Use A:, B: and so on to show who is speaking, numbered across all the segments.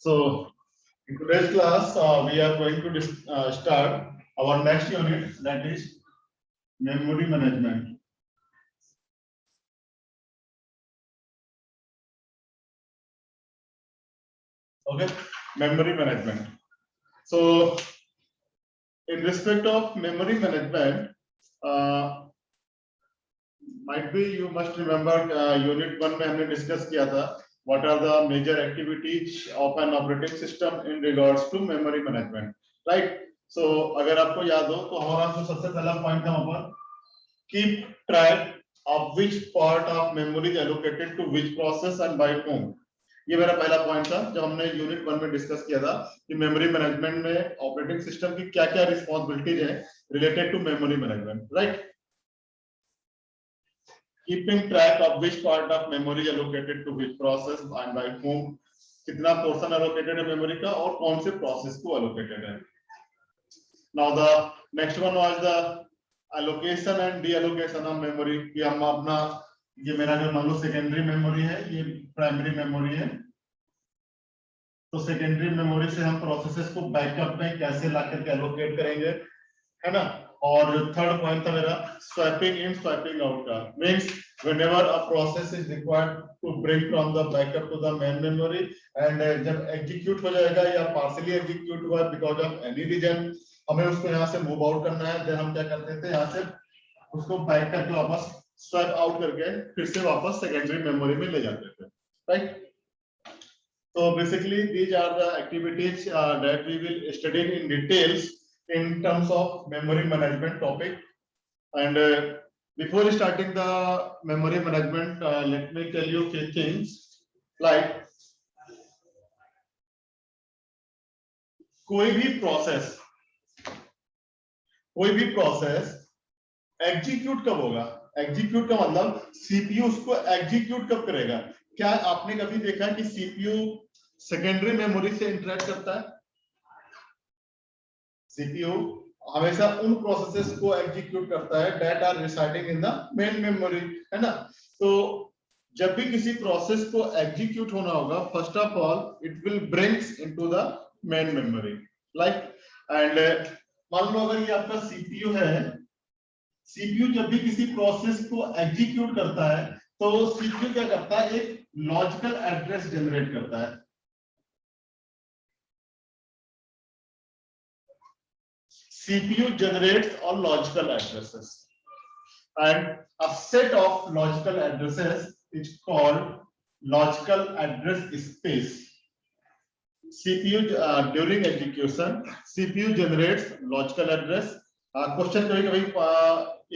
A: So in today's class, we are going to start our next unit, that is memory management. Okay, memory management. So in respect of memory management, might be you must remember unit 1 में हमने discuss किया था what are the major activities of an operating system in regards to memory management, right? So अगर आपको याद हो तो हमारा जो सबसे पहला पॉइंट था वहां पर keep track of which part of memory is allocated to which process and by whom. ये मेरा पहला पॉइंट था जब हमने यूनिट 1 में डिस्कस किया था कि मेमोरी मैनेजमेंट में ऑपरेटिंग सिस्टम की क्या-क्या रिस्पांसिबिलिटीज है related to memory management, right? Keeping track of which part of memory is allocated to which process and by whom, कितना पोर्शन allocated है मेमोरी का और कौन से प्रोसेस को allocated है. Now the next one was the allocation and deallocation of memory. कि हम अपना ये मेरा जो मान लो सेकेंडरी मेमोरी है ये प्राइमरी मेमोरी है, तो सेकेंडरी मेमोरी से हम प्रोसेसेस को बैकअप में कैसे ला करके एलोकेट करेंगे, है ना? और थर्ड पॉइंट था मेरा स्वैपिंग इन स्वैपिंग आउट का, means whenever a process is required to bring from the backup to the main memory and जब एग्जीक्यूट हो जाएगा या पार्शियली एग्जीक्यूट हुआ बिकॉज़ ऑफ एनी रीजन हमें उसको यहां से मूव आउट करना है, देन हम क्या करते थे यहां से उसको बैक करके वापस स्वैप आउट करके फिर से वापस सेकेंडरी मेमोरी में ले जाते थे, right? So basically these are the activities that we will study in details in terms of memory management topic. And before starting the memory management, let me tell you a few things. Like कोई भी process execute कब होगा? Execute का मतलब CPU उसको execute कब करेगा? क्या आपने कभी देखा कि सीपीयू सेकेंडरी मेमोरी से इंटरेक्ट करता है? सीपीयू हमेशा उन प्रोसेसेस को एग्जीक्यूट करता है that are residing in the main memory, है ना? तो जब भी किसी प्रोसेस को एग्जीक्यूट होना होगा, first of all it will brings into the main memory, like and मान लो अगर ये आपका सीपीयू है, सीपीयू जब भी किसी प्रोसेस को एग्जीक्यूट करता है तो सीपीयू क्या करता है? एक लॉजिकल एड्रेस जनरेट करता है. CPU generates all logical addresses, and a set of logical addresses is called logical address space. CPU during execution, CPU generates logical address. Question कभी-कभी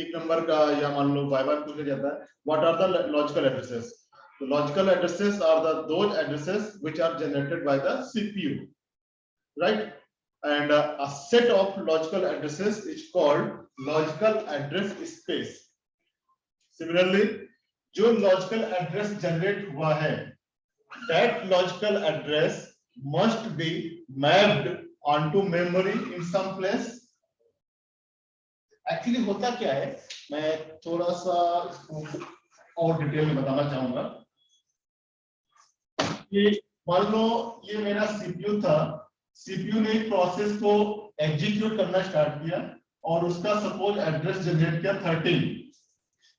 A: एक नंबर का या मान लो बार-बार पूछा जाता है, what are the logical addresses? The logical addresses are those addresses which are generated by the CPU, right? And a set of logical addresses is called logical address space. Similarly, जो logical address generate हुआ है, that logical address must be mapped onto memory in some place. Actually होता क्या है, मैं थोड़ा सा इसको और डिटेल में बताना चाहूंगा. ये मान लो ये मेरा सीपीयू था, सीपीयू ने एक प्रोसेस को एग्जीक्यूट करना स्टार्ट किया और उसका सपोज एड्रेस जनरेट किया 13.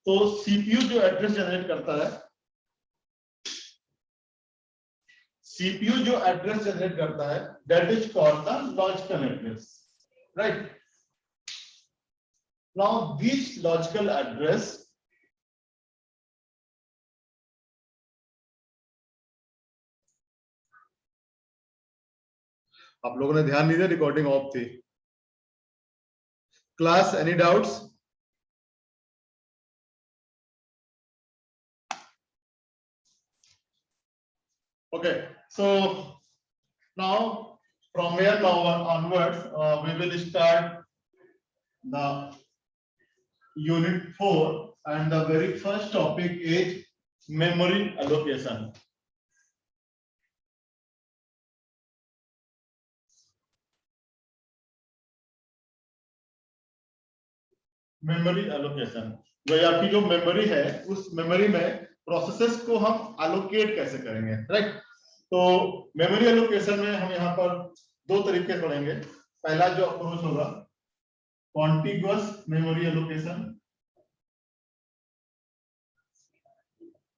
A: तो सीपीयू जो एड्रेस जनरेट करता है, सीपीयू जो एड्रेस जनरेट करता है that is called the logical address, right? Now this logical address आप लोगों ने ध्यान नहीं दिया, रिकॉर्डिंग ऑफ थी. Class any doubts? Okay, so now from here now onwards we will start the unit 4 and the very first topic is memory allocation. Memory allocation, वही आपकी जो मेमोरी है उस मेमोरी में प्रोसेसेस को हम एलोकेट कैसे करेंगे, राइट? तो मेमोरी एलोकेशन में हम यहाँ पर दो तरीके पढ़ेंगे। पहला जो अप्रोच होगा contiguous memory allocation,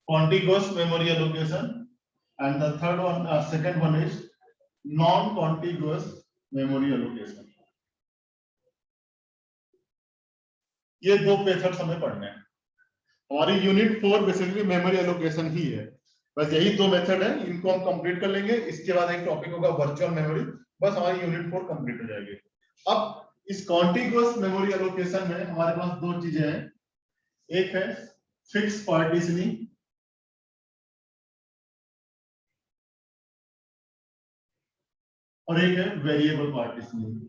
A: contiguous memory allocation, and the third one, second one is non-contiguous memory allocation. ये दो मेथड्स हमें पढ़ने हैं। हमारी यूनिट 4 बेसिकली मेमोरी एलोकेशन ही है, बस यही दो मेथड है, इनको हम कंप्लीट कर लेंगे। इसके बाद एक टॉपिक होगा वर्चुअल मेमोरी, बस हमारी यूनिट 4 कंप्लीट हो जाएगी। अब इस कॉन्टिगुअस मेमोरी एलोकेशन में हमारे पास दो चीजें हैं, एक है फिक्स पार्टीशनिंग और एक है variable partitioning.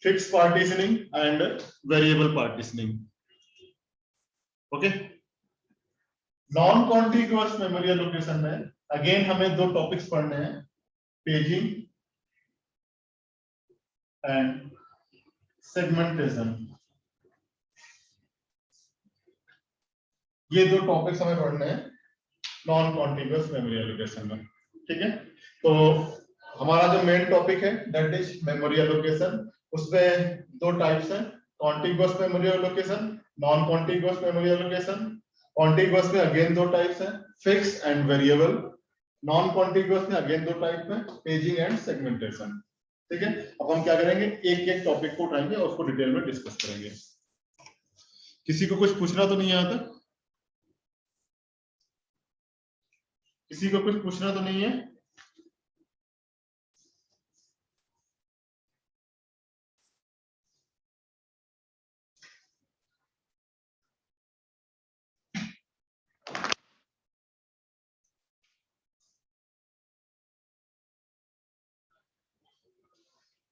A: Fix partitioning and variable partitioning. Okay, non contiguous memory allocation में अगेन हमें दो टॉपिक्स पढ़ने हैं, पेजिंग एंड सेगमेंटेशन। ये दो टॉपिक्स हमें पढ़ने हैं नॉन कॉन्टिगुअस मेमोरी एलोकेशन में। ठीक है, तो हमारा जो मेन टॉपिक है दैट इज मेमोरी एलोकेशन। उसमें दो टाइप्स हैं, contiguous memory allocation, non contiguous memory allocation. Contiguous में अगेन दो टाइप्स हैं, fix and variable. Non contiguous में अगेन दो टाइप हैं, पेजिंग एंड सेगमेंटेशन। ठीक है, अब हम क्या करेंगे, एक एक टॉपिक को उठाएंगे और उसको डिटेल में डिस्कस करेंगे। किसी को कुछ पूछना तो नहीं आता? किसी को कुछ पूछना तो नहीं है?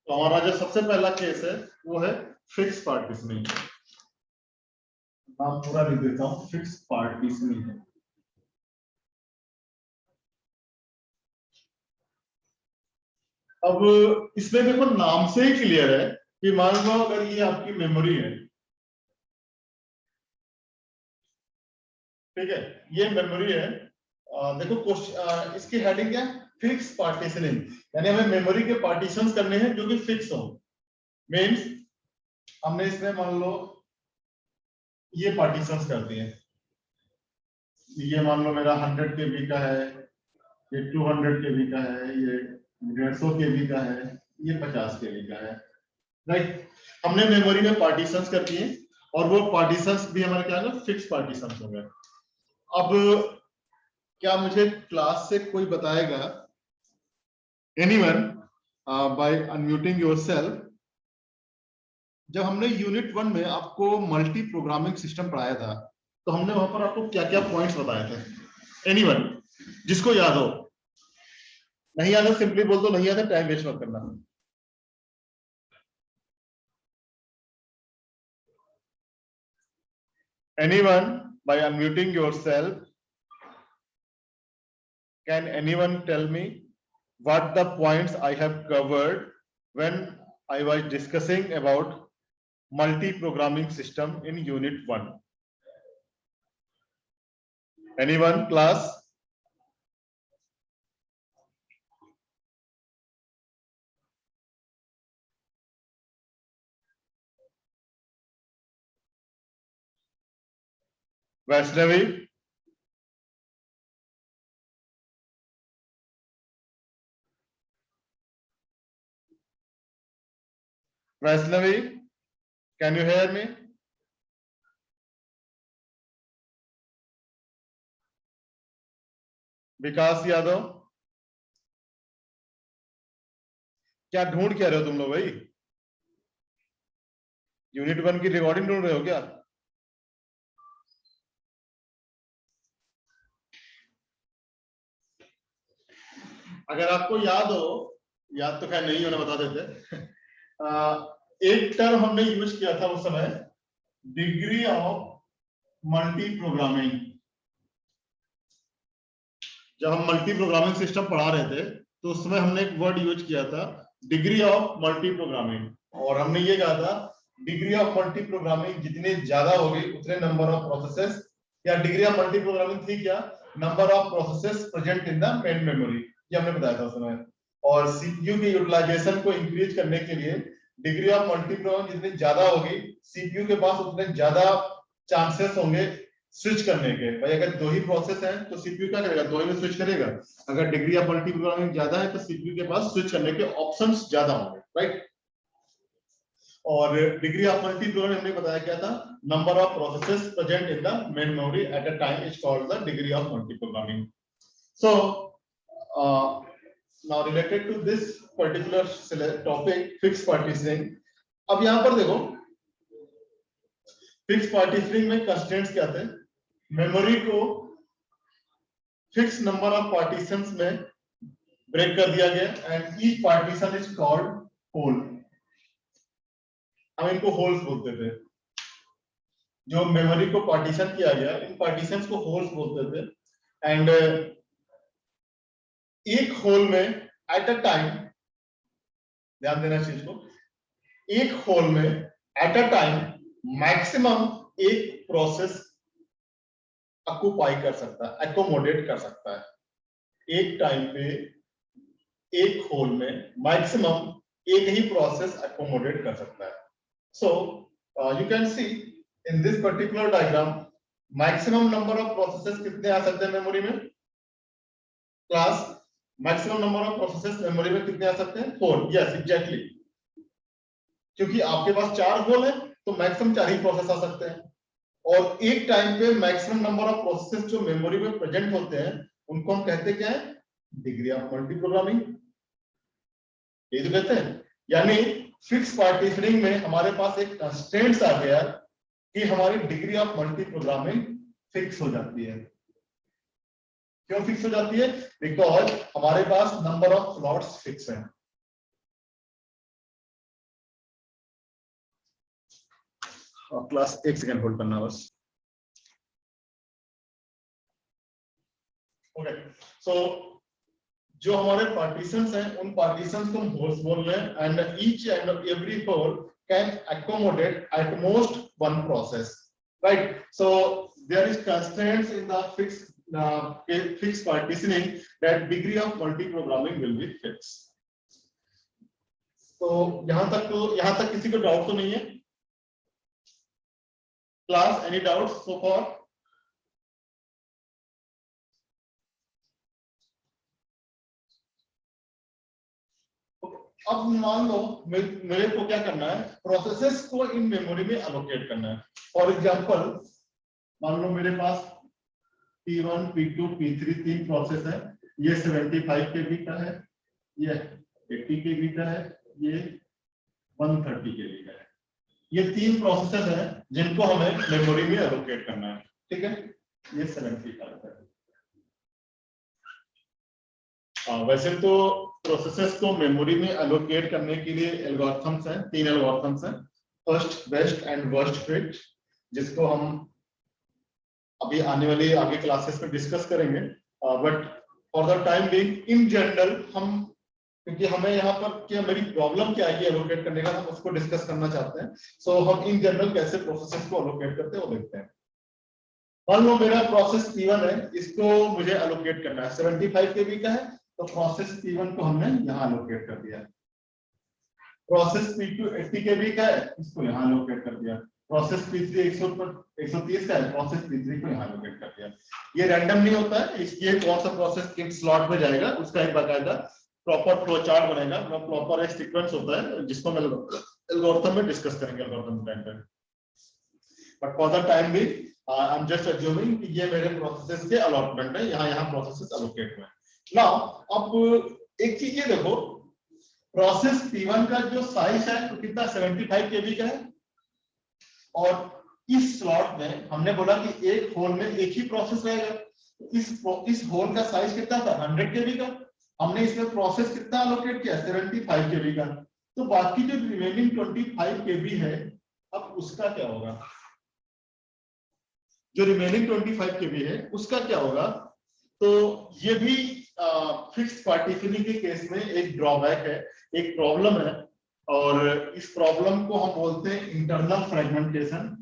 A: तो हमारा जो सबसे पहला केस है वो है फिक्स पार्टीशनिंग। नाम पूरा लिख देता हूं, फिक्स पार्टीशनिंग। अब इसमें देखो नाम से ही क्लियर है कि मान लो अगर ये आपकी मेमोरी है, ठीक है, ये मेमोरी है। देखो इसकी हेडिंग क्या है, फिक्स पार्टीशनिंग, यानी हमें मेमोरी के पार्टीशंस करने हैं जो कि फिक्स हो। मींस हमने इसमें मान लो ये पार्टीशंस कर दिए, ये मान लो मेरा 100 KB का है, ये 200 KB का है, ये 150 KB का है, ये 50 KB का है, राइट। हमने मेमोरी में पार्टीशंस कर दिए और वो पार्टीशंस भी हमारे क्या है, फिक्स पार्टीशंस हो गए। अब क्या मुझे क्लास से कोई बताएगा, एनीवन बाय अनम्यूटिंग योरसेल्फ, जब हमने यूनिट 1 में आपको मल्टी प्रोग्रामिंग सिस्टम पढ़ाया था तो हमने वहां पर आपको क्या क्या पॉइंट्स बताए थे? एनीवन जिसको याद हो? नहीं याद है सिंपली बोल दो, नहीं याद है टाइम वेस्ट मत करना। Anyone by unmuting yourself, can anyone tell me what the points I have covered when I was discussing about multi-programming system in unit 1? Anyone, class? Vaishnavi? Vaishnavi, can you hear me? विकास यादव, क्या ढूंढ क्या रहे हो तुम लोग भाई? Unit 1 की recording ढूंढ रहे हो क्या? अगर आपको याद हो, याद तो खैर नहीं होना, बता देते। एक टर्म हमने यूज किया था उस समय, डिग्री ऑफ मल्टी प्रोग्रामिंग। जब हम मल्टी प्रोग्रामिंग सिस्टम पढ़ा रहे थे तो उसमें हमने एक वर्ड यूज किया था, डिग्री ऑफ मल्टी प्रोग्रामिंग, और हमने ये कहा था डिग्री ऑफ मल्टी प्रोग्रामिंग जितनी ज्यादा होगी उतने नंबर ऑफ प्रोसेसेस या डिग्री ऑफ मल्टी प्रोग्रामिंग थी क्या, number of processes present in the main memory, ये हमने बताया था उस समय। और सीपीयू की यूटिलाइजेशन को इंक्रीज करने के लिए डिग्री ऑफ मल्टी प्रोग्रामिंग जितनी ज्यादा होगी, सीपीयू के पास उतने ज्यादा चांसेस होंगे स्विच करने के। भाई अगर दो ही प्रोसेस है तो सीपीयू क्या करेगा, दो ही में स्विच करेगा। अगर डिग्री ऑफ मल्टी प्रोग्रामिंग ज्यादा है तो सीपीयू के पास स्विच करने के ऑप्शंस ज्यादा होंगे, राइट। और डिग्री ऑफ मल्टी प्रोग्रामिंग हमने बताया क्या था, number of processes present in the main memory at a time is called the degree of multi programming. So now related to this particular topic fix partitioning. अब यहां पर देखो fix partitioning में constraints क्या थे, मेमोरी को fix number of partitions में break कर दिया गया and each partition is called hole. हम इनको होल्स बोलते थे, जो मेमोरी को पार्टीशन किया गया इन पार्टीशंस को होल्स बोलते थे। एंड एक होल में एट अ टाइम, ध्यान देना चीज को, एक होल में एट अ टाइम मैक्सिमम एक प्रोसेस ऑक्यूपाई कर सकता है, एकोमोडेट कर सकता है। एक टाइम पे एक होल में मैक्सिमम एक ही प्रोसेस एकोमोडेट कर सकता है। So you can see in this particular diagram maximum number of processes कितने आ सकते हैं मेमोरी में, class maximum number of processes memory में कितने आ सकते हैं, 4। यस एग्जैक्टली, क्योंकि आपके पास 4 होल है तो मैक्सिमम 4 ही प्रोसेस आ सकते हैं। और एक टाइम पे मैक्सिमम नंबर ऑफ प्रोसेसेस जो मेमोरी में प्रेजेंट होते हैं उनको हम कहते क्या है, डिग्री ऑफ मल्टी प्रोग्रामिंग, ये तो कहते हैं। यानी फिक्स पार्टीशनिंग में हमारे पास एक कंस्ट्रेंट्स आ गया कि हमारी degree of multi programming fix हो जाती है। क्यों फिक्स हो जाती है, बिकॉज हमारे पास नंबर ऑफ स्लॉट्स फिक्स हैं। क्लास एक सेकंड होल्ड करना बस। ओके, सो जो हमारे पार्टीशंस हैं उन पार्टीशंस को हम होल्स बोल रहे हैं and each and every hole can accommodate at most one process, right? So there is constraints in the fixed partitioning that degree of multi-programming will be fixed. तो यहां तक किसी को डाउट तो नहीं है class, any doubts so for? अब मान लो मेरे को क्या करना है, प्रोसेसेस को इन मेमोरी में अलोकेट करना है। फॉर एग्जांपल मान लो मेरे पास P1, P2, P3 तीन प्रोसेस है, ये 75 केबी का है, ये 80 केबी का है, ये 130 केबी का है। ये तीन प्रोसेसेस हैं जिनको हमें मेमोरी में अलोकेट करना है, ठीक है। ये 75 है। वैसे तो प्रोसेसेस को मेमोरी में अलोकेट करने के लिए एल्गोरिथम्स हैं, तीन एल्गोरिथम्स हैं, first, best and worst fit, जिसको हम अभी आने वाली आगे क्लासेस में डिस्कस करेंगे। But for the time being in general हम, क्योंकि हमें यहाँ पर क्या मेरी प्रॉब्लम क्या है एलोकेट करने का, हम उसको डिस्कस करना चाहते हैं। सो हम इन जनरल कैसे प्रोसेसेस को अलोकेट करते हैं वो देखते हैं। मान लो मेरा प्रोसेस P1 है, इसको मुझे अलोकेट करना है, 75 केबी का है, तो प्रोसेस P1 को हमने यहाँ अलोकेट कर दिया। प्रोसेस P2 80 केबी का है, इसको यहाँ अलोकेट कर दिया। प्रोसेस P3 130 का है, प्रोसेस P3 को यहाँ अलोकेट कर दिया। ये रैंडम नहीं होता है, इसलिए कौन सा प्रोसेस किस स्लॉट में जाएगा उसका एक बाकायदा प्रॉपर फ्लो चार्ट बनेगा, प्रॉपर एक सीक्वेंस होता है जिसको हम एल्गोरिथम में डिस्कस करेंगे एल्गोरिथम टाइम पे। बट फॉर द टाइम भी आई एम जस्ट अज्यूमिंग कि ये मेरे प्रोसेसेस के अलॉटमेंट है, यहाँ प्रोसेसेस अलोकेट हुए हैं। नाउ अब एक चीज ये देखो, प्रोसेस P1 का जो साइज है तो कितना 75 केबी का है, और इस स्लॉट में हमने बोला कि एक होल में एक ही प्रोसेस रहेगा। इस होल का साइज कितना था 100 केबी का, हमने इसमें प्रोसेस कितना अलोकेट किया 75 केबी का। तो बाकी जो रिमेनिंग 25 केबी है, अब उसका क्या होगा, जो रिमेनिंग 25 केबी है उसका क्या होगा। तो ये भी फिक्स पार्टीशनिंग के केस में एक ड्रॉबैक है, एक प्रॉब्लम है, और इस प्रॉब्लम को हम बोलते हैं इंटरनल फ्रेगमेंटेशन।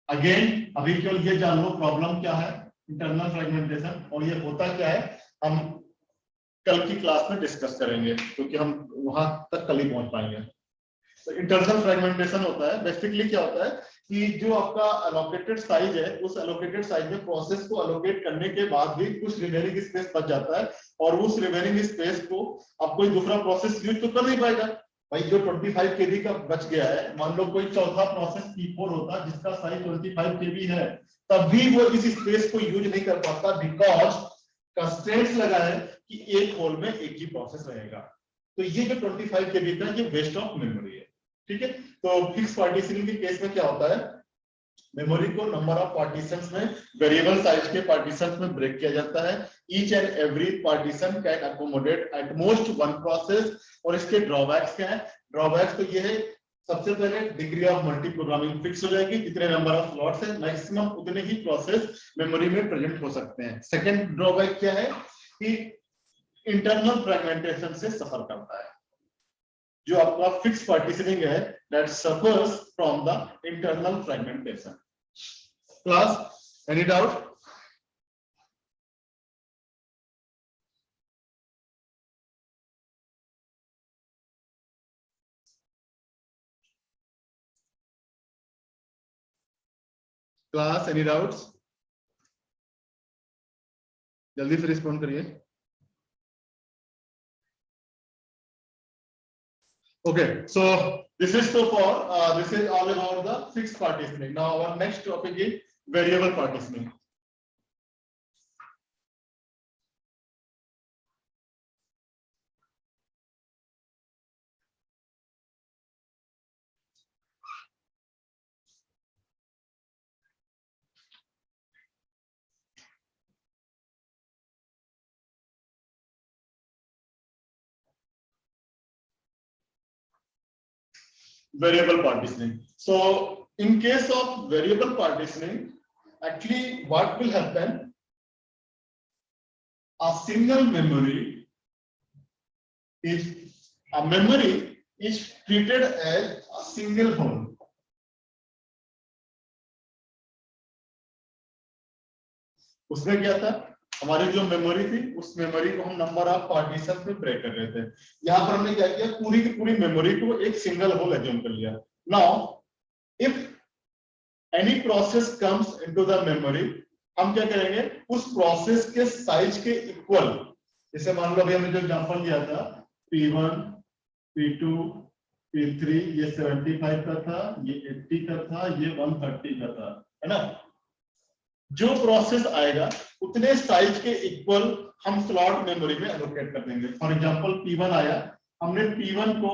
A: अगेन अभी केवल ये जान लो प्रॉब्लम क्या है, इंटरनल फ्रेगमेंटेशन, और ये होता क्या है हम कल की क्लास में डिस्कस करेंगे, क्योंकि हम वहां तक कल ही पहुंच पाएंगे। तो इंटरनल फ्रेगमेंटेशन होता है, बेसिकली क्या होता है कि जो आपका एलोकेटेड साइज है, उस एलोकेटेड साइज में प्रोसेस को एलोकेट करने के बाद भी कुछ रिमेनिंग स्पेस बच जाता है, और उस रिमेनिंग स्पेस को अब कोई दूसरा प्रोसेस यूज तो कर नहीं पाएगा। भाई जो 25 केबी का बच गया है, मान लो कोई चौथा प्रोसेस P4 होता जिसका साइज 25 केबी है, तब भी वो इस स्पेस को यूज नहीं कर पाता, बिकॉज कंस्ट्रेंट्स लगा है कि एक होल में एक ही प्रोसेस रहेगा। तो ये जो 25 केबी का ये वेस्ट ऑफ मेमोरी है, ठीक है। तो फिक्स पार्टीशनिंग के केस में क्या होता है, मेमोरी को नंबर ऑफ पार्टीशंस में वेरिएबल साइज के पार्टीशंस में ब्रेक किया जाता है। Each and every partition can accommodate at most one process. और इसके ड्रॉबैक्स क्या है, ड्रॉबैक्स तो ये है, सबसे पहले degree of multi programming fix हो जाएगी, जितने नंबर ऑफ स्लॉट्स है मैक्सिमम उतने ही प्रोसेस मेमोरी में प्रेजेंट हो सकते हैं। सेकंड ड्रॉबैक क्या है कि इंटरनल फ्रेगमेंटेशन से सफर करता है। जो आपका फिक्स पार्टीशनिंग है that suffers from the internal fragmentation. Class, any doubt? Class, any doubts? जल्दी से रिस्पॉन्ड करिए। Okay, so this is so far. This is all about the fixed partitioning. Now our next topic is variable partitioning. Variable partitioning. So in case of variable partitioning, actually what will happen, a single memory is treated as a single whole. उसमें क्या था, हमारी जो memory थी उस memory को हम number of partition में ब्रेक कर रहे थे। यहां पर हमने क्या किया, पूरी की पूरी मेमोरी को एक सिंगल होल एज्यूम कर लिया। Now if any process comes into the memory, हम क्या करेंगे, उस प्रोसेस के साइज के इक्वल, जैसे मान लो अभी हमने जो एग्जांपल दिया था P1, P2, P3, ये 75 का था, ये 80 का था, ये 130 का था, है ना। जो प्रोसेस आएगा उतने साइज के इक्वल हम स्लॉट मेमोरी में एलोकेट कर देंगे। फॉर एग्जांपल P1 आया, हमने P1 को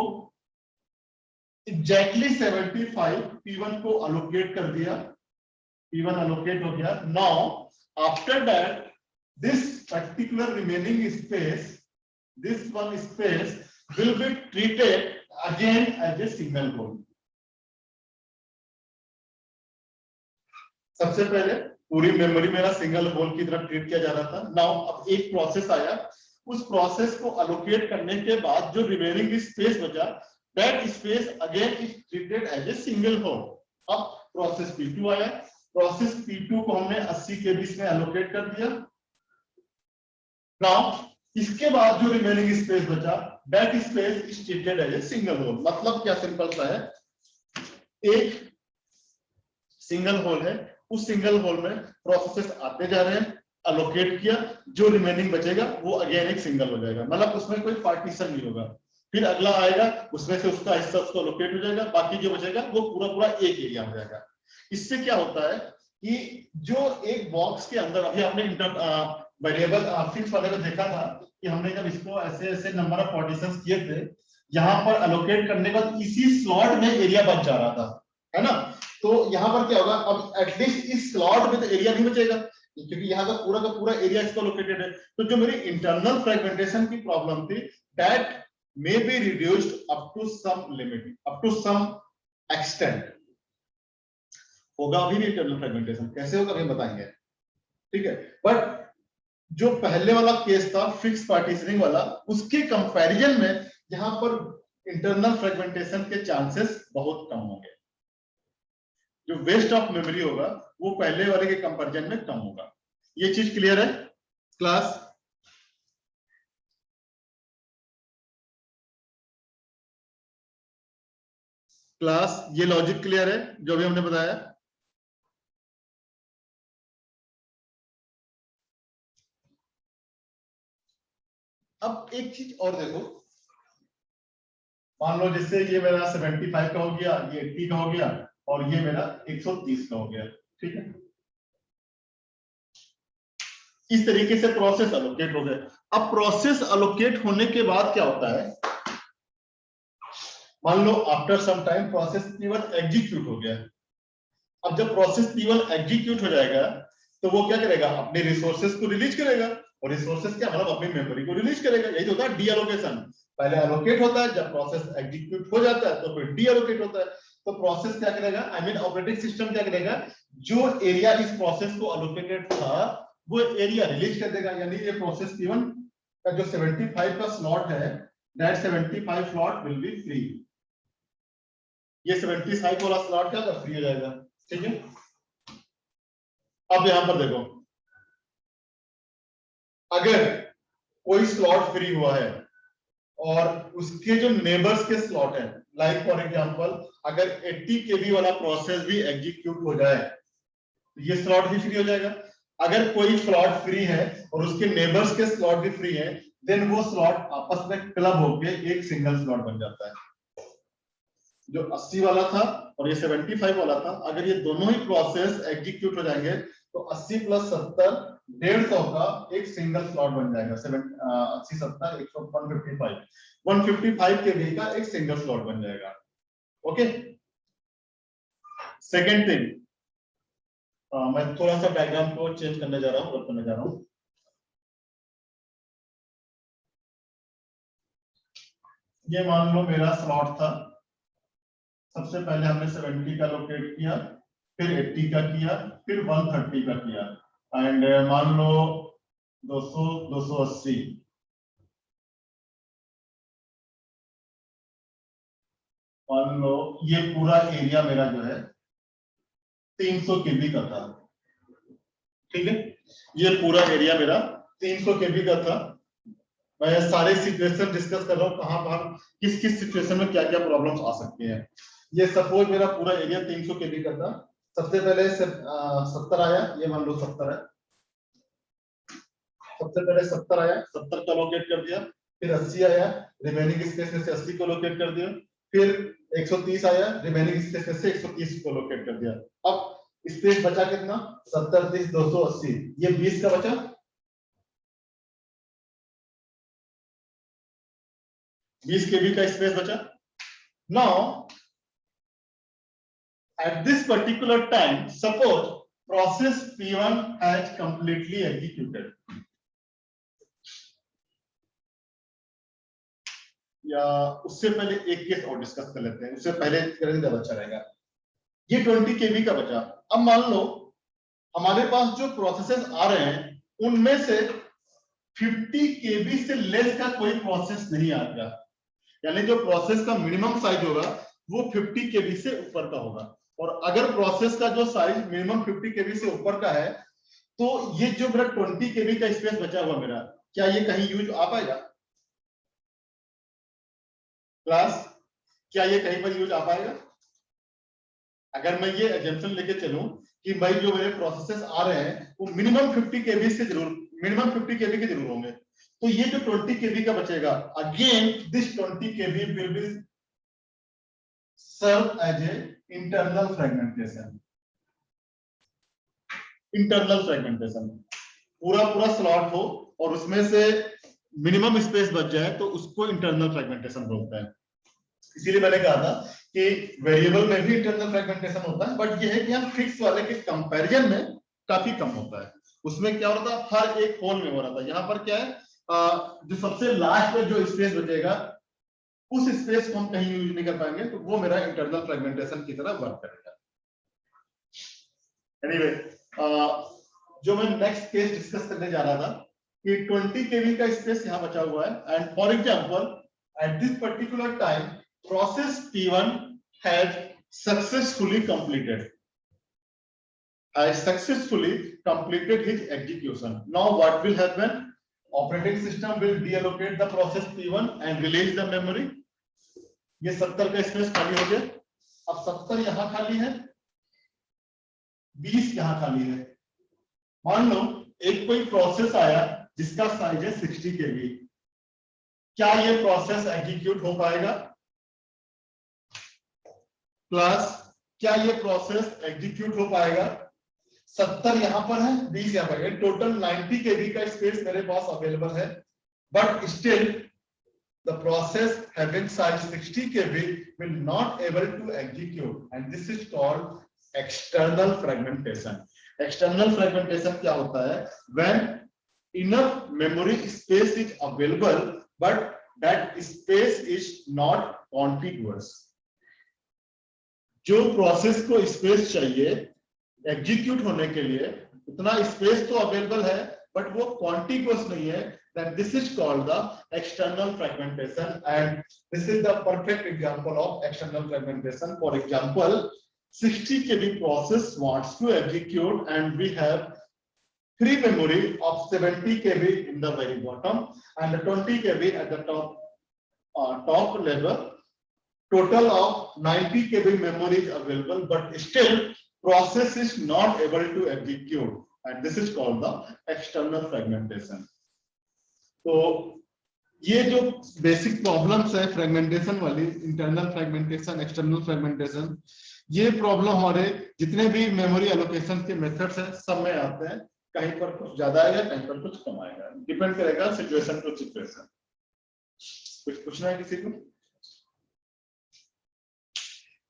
A: एग्जैक्टली 75 P1 को एलोकेट कर दिया, P1 एलोकेट हो गया। Now after that this particular remaining space, this one space will be treated again as a single hole. सबसे पहले पूरी मेमोरी मेरा सिंगल होल की तरफ ट्रीट किया जा रहा था। नाउ अब एक प्रोसेस आया, उस प्रोसेस को एलोकेट करने के बाद जो रिमेनिंग स्पेस बचा, that space again is treated as a single hole. अब प्रोसेस P2 आया, प्रोसेस P2 को हमने 80 के बीच में एलोकेट कर दिया। नाउ इसके बाद जो रिमेनिंग स्पेस बचा, that space is treated as a single hole. मतलब क्या, सिंपल सा है, एक सिंगल होल है, उस सिंगल होल में प्रोसेसेस आते जा रहे हैं, एलोकेट किया, जो रिमेनिंग बचेगा वो अगेन एक सिंगल हो जाएगा, मतलब उसमें कोई पार्टीशन नहीं होगा। फिर अगला आएगा, उसमें से उसका हिस्सा उसको एलोकेट हो जाएगा, बाकी जो बचेगा वो पूरा पूरा एक एरिया हो जाएगा। इससे क्या होता है कि जो एक बॉक्स के अंदर, अभी आपने वेरिएबल फिक्स वाले को देखा था कि हमने जब इसको ऐसे ऐसे नंबर ऑफ पार्टीशंस किए थे, यहाँ पर एलोकेट करने के बाद इसी स्लॉट में एरिया बच जा रहा था, है ना। तो यहाँ पर क्या होगा, अब एटलीस्ट इस स्लॉट में तो एरिया नहीं बचेगा, क्योंकि यहाँ का पूरा एरिया इसका लोकेटेड है। तो जो मेरी इंटरनल फ्रेगमेंटेशन की प्रॉब्लम थी, that may be reduced up to some limit, up to some extent. होगा अभी भी इंटरनल फ्रेगमेंटेशन, कैसे होगा अभी बताएंगे, ठीक है। बट जो पहले वाला केस था फिक्स पार्टीशनिंग वाला, उसके कंपैरिजन में यहाँ पर इंटरनल फ्रेगमेंटेशन के चांसेस बहुत कम होंगे। जो वेस्ट ऑफ मेमोरी होगा वो पहले वाले के कंपैरिजन में कम होगा। ये चीज क्लियर है क्लास? क्लास ये लॉजिक क्लियर है जो भी हमने बताया? अब एक चीज और देखो, मान लो जैसे ये मेरा 75 का हो गया, ये 80 का हो गया और ये मेरा 130 का हो गया, ठीक है। इस तरीके से प्रोसेस अलोकेट हो गए। अब प्रोसेस अलोकेट होने के बाद क्या होता है, मान लो after some time process P1 execute हो गया। अब जब प्रोसेस P1 एग्जीक्यूट हो जाएगा तो वो क्या करेगा, अपने रिसोर्सेज को रिलीज करेगा। और रिसोर्सेज क्या मतलब अपनी मेमोरी को रिलीज करेगा। यही तो होता है डी एलोकेशन। पहले एलोकेट होता है, जब प्रोसेस एग्जीक्यूट हो जाता है तो फिर डी एलोकेट होता है। तो प्रोसेस क्या करेगा, आई मीन ऑपरेटिंग सिस्टम क्या करेगा, जो एरिया इस प्रोसेस को एलोकेटेड था वो एरिया रिलीज कर देगा। यानी ये प्रोसेस P1 का जो 75 का स्लॉट है, that 75 slot will be free. ये 75 वाला स्लॉट क्या होगा, फ्री हो जाएगा, ठीक है। अब यहां पर देखो, अगर कोई स्लॉट फ्री हुआ है और उसके जो नेबर्स के स्लॉट है, लाइक फॉर एग्जांपल अगर 80 केबी वाला प्रोसेस भी एग्जीक्यूट हो जाए तो ये स्लॉट भी फ्री हो जाएगा। अगर कोई स्लॉट फ्री है और उसके नेबर्स के स्लॉट भी फ्री है, देन वो स्लॉट आपस में क्लब होके एक सिंगल स्लॉट बन जाता है। जो 80 वाला था और ये 75 वाला था, अगर ये दोनों ही प्रोसेस एग्जीक्यूट हो जाएंगे तो 80 प्लस 70 150 का एक सिंगल स्लॉट बन जाएगा। 80 70 155 के बी का एक सिंगल स्लॉट बन जाएगा। ओके, सेकेंड थिंग, मैं थोड़ा सा डायग्राम को चेंज करने जा रहा हूं, ये मान लो मेरा स्लॉट था। सबसे पहले हमने 70 का लोकेट किया, फिर 80 का किया, फिर 130 का किया, एंड मान लो 200 280, मान लो ये पूरा एरिया मेरा जो है 300 केबी का था, ठीक है। ये पूरा एरिया मेरा 300 केबी का था। मैं सारे सिचुएशन डिस्कस कर रहा हूँ, कहां कहां किस किस सिचुएशन में क्या क्या प्रॉब्लम्स आ सकती हैं। ये सपोज मेरा पूरा एरिया 300 केबी का था। सबसे पहले 70 आया, ये मान लो 70 है। सबसे पहले 70 आया, 70 को लोकेट कर दिया। फिर 80 आया, रिमेनिंग स्पेस में से 80 को लोकेट कर दिया। फिर 130 आया, रिमेनिंग स्पेस में से 130 को लोकेट कर दिया। अब स्पेस बचा कितना, 70 30 280, ये 20 का बचा। 20 केबी का स्पेस बचा। Now at this particular time, suppose process P1 has completely executed, या उससे पहले एक केस और डिस्कस कर लेते हैं, उससे पहले करेंगे ज्यादा अच्छा रहेगा। ये 20 केबी का बचा। अब मान लो हमारे पास जो प्रोसेसेस आ रहे हैं उनमें से 50 केबी से लेस का कोई प्रोसेस नहीं आ गया, यानी जो प्रोसेस का मिनिमम साइज होगा वो 50 केबी से ऊपर का होगा। और अगर प्रोसेस का जो साइज मिनिमम 50 केबी से ऊपर का है तो ये जो मेरा 20 केबी का स्पेस बचा हुआ मेरा, क्या ये कहीं यूज आ पाएगा क्लास? क्या ये कहीं पर यूज आ पाएगा? अगर मैं ये एजम्पशन लेके चलूं कि भाई जो मेरे प्रोसेसेस आ रहे हैं वो मिनिमम 50 केबी से जरूर, मिनिमम 50 केबी के जरूर होंगे, तो ये जो 20 केबी का बचेगा, again this 20 KB will be serve as a internal fragmentation. Internal fragmentation, पूरा पूरा स्लॉट हो और उसमें से मिनिमम स्पेस बच जाए तो उसको इंटरनल फ्रेगमेंटेशन बोलते हैं। इसीलिए मैंने कहा था कि वेरिएबल में भी इंटरनल फ्रेगमेंटेशन होता है, बट ये है कि हम फिक्स वाले के कंपैरिजन में काफी कम होता है। उसमें क्या होता है, हर एक होल में हो रहा था। यहाँ पर क्या है, जो सबसे लास्ट में जो स्पेस बचेगा उस स्पेस को हम कहीं यूज नहीं कर पाएंगे, तो वो मेरा इंटरनल फ्रेगमेंटेशन की तरह वर्क करेगा। एनीवे, जो मैं नेक्स्ट केस डिस्कस करने जा रहा था कि 20 केबी का स्पेस यहाँ बचा हुआ है, and for example at this particular time process P1 has successfully completed. has successfully completed his execution. Now what will happen? Operating system will deallocate the process P1 and release the memory. ये 70 का space खाली हो गया. अब 70 यहां खाली है, 20 यहां खाली है. मान लो एक कोई प्रोसेस आया जिसका साइज है 60 केबी. क्या ये प्रोसेस एग्जीक्यूट हो पाएगा? क्लास, क्या ये प्रोसेस एग्जीक्यूट हो पाएगा? 70 यहां पर है, 20 यहां पर है, टोटल 90 केबी का स्पेस मेरे पास अवेलेबल है. But still the process having size 60 kb will not able to execute, and this is called external fragmentation. External fragmentation क्या होता है? When enough memory space is available but that space is not contiguous. जो process को space चाहिए execute होने के लिए उतना स्पेस तो अवेलेबल है बट वो कॉन्टिग्युअस नहीं है. Then this is called the external fragmentation, and this is the perfect example of external fragmentation. For example, 60 kb process wants to execute and we have free memory of 70 kb in the very bottom and 20 kb at the top level. Total of 90 kb memory is available, but still process is not able to execute, and this is called the external fragmentation. तो ये जो basic problems है fragmentation वाली, internal fragmentation, external fragmentation, ये problem हमारे जितने भी memory allocation के मेथड्स हैं सब में आते हैं. कहीं पर कुछ ज्यादा आएगा, कहीं पर कुछ कम आएगा, डिपेंड करेगा सिचुएशन टू सिचुएशन. कुछ पूछना है किसी को?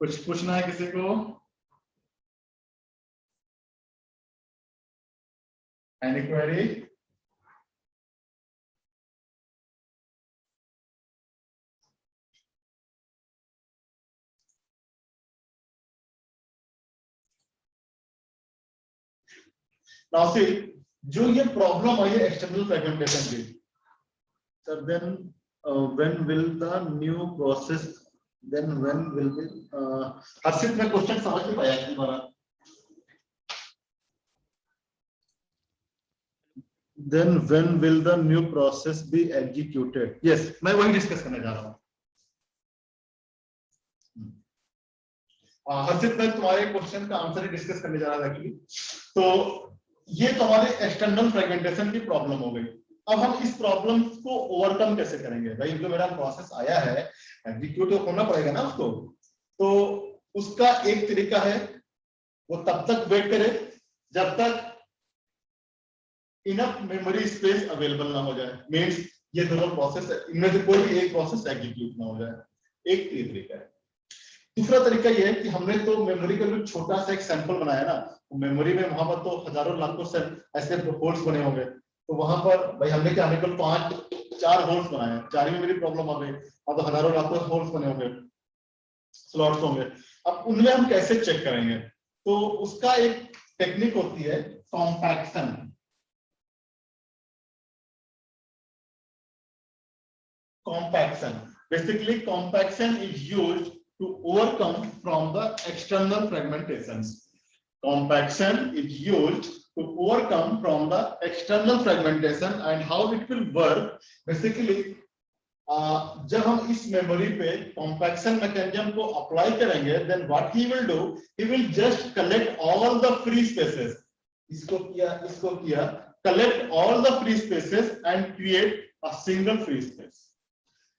A: कुछ पूछना है किसी को? Any query? Now see, जो ये प्रॉब्लम आई है एक्सटर्नल फ्रेगमेंटेशन की, so then when will the new process, then when will be हर्षित में क्वेश्चन समझ नहीं पाया तुम्हारा. Then when will the new process be executed? Yes, मैं वही डिस्कस करने जा रहा हूँ. हर्षित मैं तुम्हारे क्वेश्चन का आंसर ही डिस्कस करने जा रहा था एक्चुअली. तो ये तुम्हारे एक्सटर्नल फ्रेगमेंटेशन की प्रॉब्लम हो गई. अब हम इस प्रॉब्लम को ओवरकम कैसे करेंगे? भाई जो मेरा प्रोसेस आया है एग्जीक्यूट होना पड़ेगा ना उसको. तो उसका एक तरीका है, वो तब तक वेट करे जब तक इनफ मेमोरी स्पेस अवेलेबल ना हो जाए. मींस ये दोनों प्रोसेस, इनमें से कोई भी एक प्रोसेस एग्जीक्यूट ना हो जाए. एक ये तरीका है. दूसरा तरीका ये है कि हमने तो मेमोरी का जो छोटा सा एक सैंपल बनाया ना, मेमोरी में वहां पर तो हजारों लाखों से ऐसे होल्स बने होंगे. तो वहां पर भाई हमने क्या केवल 4 होल्स बनाए, 4 ही में मेरी प्रॉब्लम आ गई. अब तो हजारों लाखों होल्स बने होंगे, स्लॉट्स होंगे. अब उनमें हम कैसे चेक करेंगे? तो उसका एक टेक्निक होती है compaction. Compaction. Basically, compaction is used to overcome from the external fragmentations. Compaction is used to overcome from the external fragmentation, and how it will work. Basically, जब हम इस मेमोरी पे compaction mechanism को apply करेंगे, then what he will do? He will just collect all the free spaces. इसको किया, collect all the free spaces and create a single free space.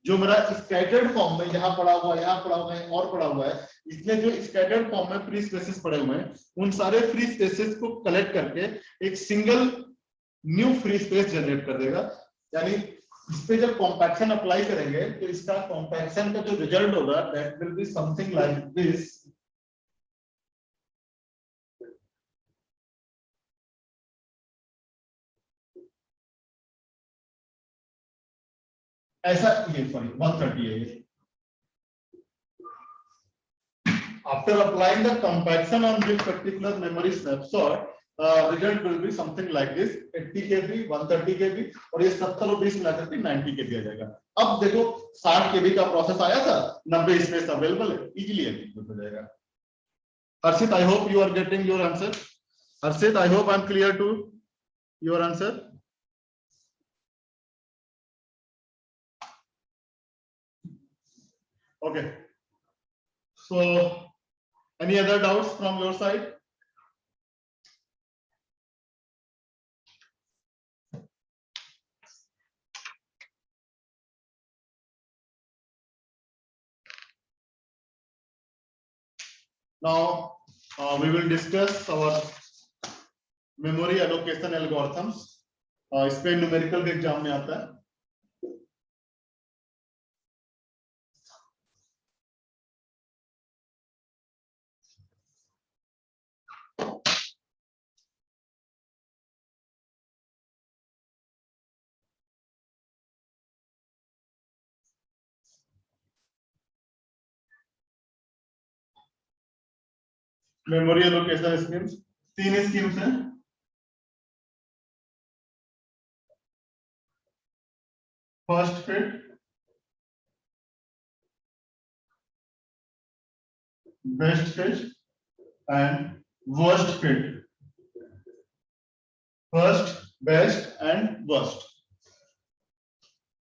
A: जो मेरा स्कैटर्ड फॉर्म में यहाँ पड़ा हुआ है और पड़ा हुआ है, इसलिए जो स्कैटर्ड फॉर्म में फ्री स्पेसेस पड़े हुए हैं उन सारे फ्री स्पेसेस को कलेक्ट करके एक single new free space generate कर देगा. यानी इस पे जब कॉम्पैक्शन अप्लाई करेंगे तो इसका कॉम्पैक्शन का जो रिजल्ट होगा that will be something like this. ऐसा ये सॉरी 130 है ये. After applying the compaction on this particular memory snapshot, result will be something like this: 80 kb, 130 kb और ये 70 और 20 मिलाकर के 90 kb आ जाएगा. अब देखो 60 kb का प्रोसेस आया था, 90 स्पेस अवेलेबल है, इजीली एग्जीक्यूट हो जाएगा. Harshit, I hope you are getting your answer. Arshit, I hope I'm clear to your answer. Okay. So, any other doubts from your side? Now, we will discuss our memory allocation algorithms. इस पे numerical के exam में आता है. Memory allocation schemes 3 schemes हैं. First fit, best fit and worst fit. First, best and worst.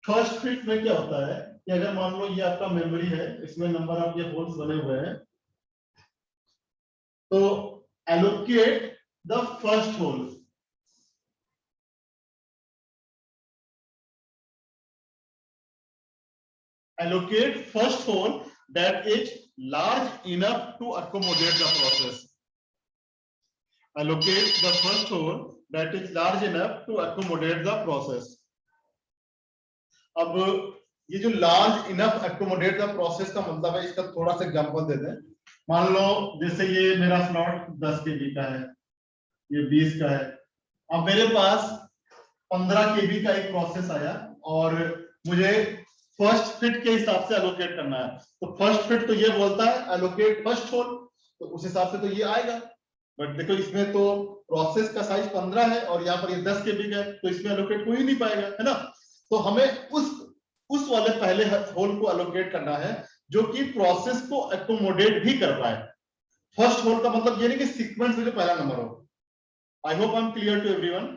A: First fit में क्या होता है कि अगर मान लो ये आपका मेमोरी है, इसमें नंबर ऑफ ये होल्स बने हुए हैं, तो allocate the first hole. Allocate first hole that is large enough to accommodate the process. Allocate the first hole that is large enough to accommodate the process. अब ये जो large enough accommodate the process का मतलब है, इसका थोड़ा सा example देते हैं. मान लो जैसे ये मेरा स्लॉट 10 KB का है, ये 20 का है. अब मेरे पास 15 KB का एक प्रोसेस आया और मुझे फर्स्ट फिट के हिसाब से एलोकेट करना है. तो फर्स्ट फिट तो ये बोलता है एलोकेट फर्स्ट होल, तो उस हिसाब से तो ये आएगा. बट देखो इसमें तो प्रोसेस का साइज 15 है और यहाँ पर ये 10 KB का है, तो इसमें एलोकेट हो ही नहीं पाएगा, है ना. तो हमें उस वाले पहले होल को एलोकेट करना है जो कि प्रोसेस को एकोमोडेट भी कर पाए. फर्स्ट होल का मतलब ये नहीं कि सीक्वेंस में जो पहला नंबर हो. I hope I am clear to everyone.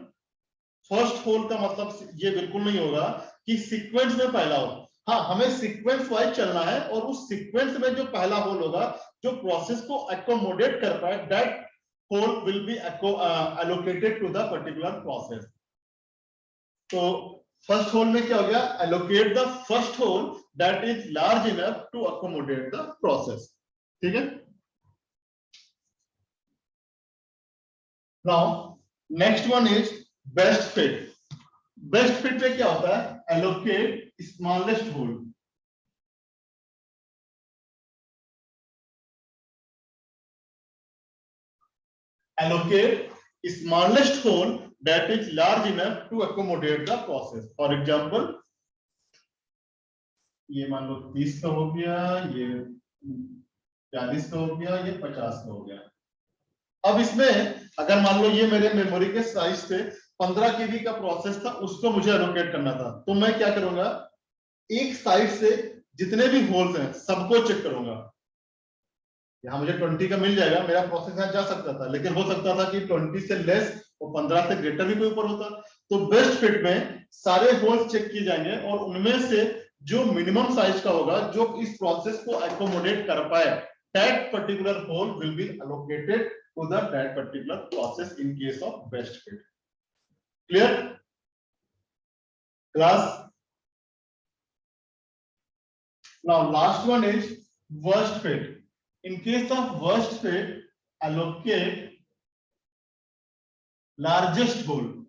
A: First hole का मतलब ये बिल्कुल नहीं होगा कि सीक्वेंस में पहला हो. हाँ, हमें सीक्वेंस वाइज चलना है और उस सीक्वेंस में जो पहला होल होगा जो प्रोसेस को एकोमोडेट कर पाए, that hole will be allocated to the particular process. तो फर्स्ट होल में क्या हो गया, allocate the first hole that is large enough to accommodate the process. ठीक है. Now next one is best fit. Best fit में क्या होता है, allocate smallest hole. Allocate smallest hole that is large enough to accommodate the process. For example, ये मान लो 30 का हो गया, ये 40 का हो गया, ये 50 का हो गया. अब इसमें अगर मान लो ये मेरे मेमोरी के साइज से 15 KB का प्रोसेस था, उसको मुझे एलोकेट करना था, तो मैं क्या करूंगा, एक साइड से जितने भी होल्स हैं सबको चेक करूंगा. यहाँ मुझे 20 का मिल जाएगा, मेरा प्रोसेस यहाँ जा सकता था, लेकिन हो सकता था कि 20 से लेस और 15 से ग्रेटर भी कोई ऊपर होता. तो बेस्ट फिट में सारे होल्स चेक किए जाएंगे और उनमें से जो मिनिमम साइज का होगा जो इस प्रोसेस को एकोमोडेट कर पाए, that particular hole will be allocated to the that particular process in case of best fit. Clear class? Now last one is worst fit. In case of worst fit, allocate largest hole.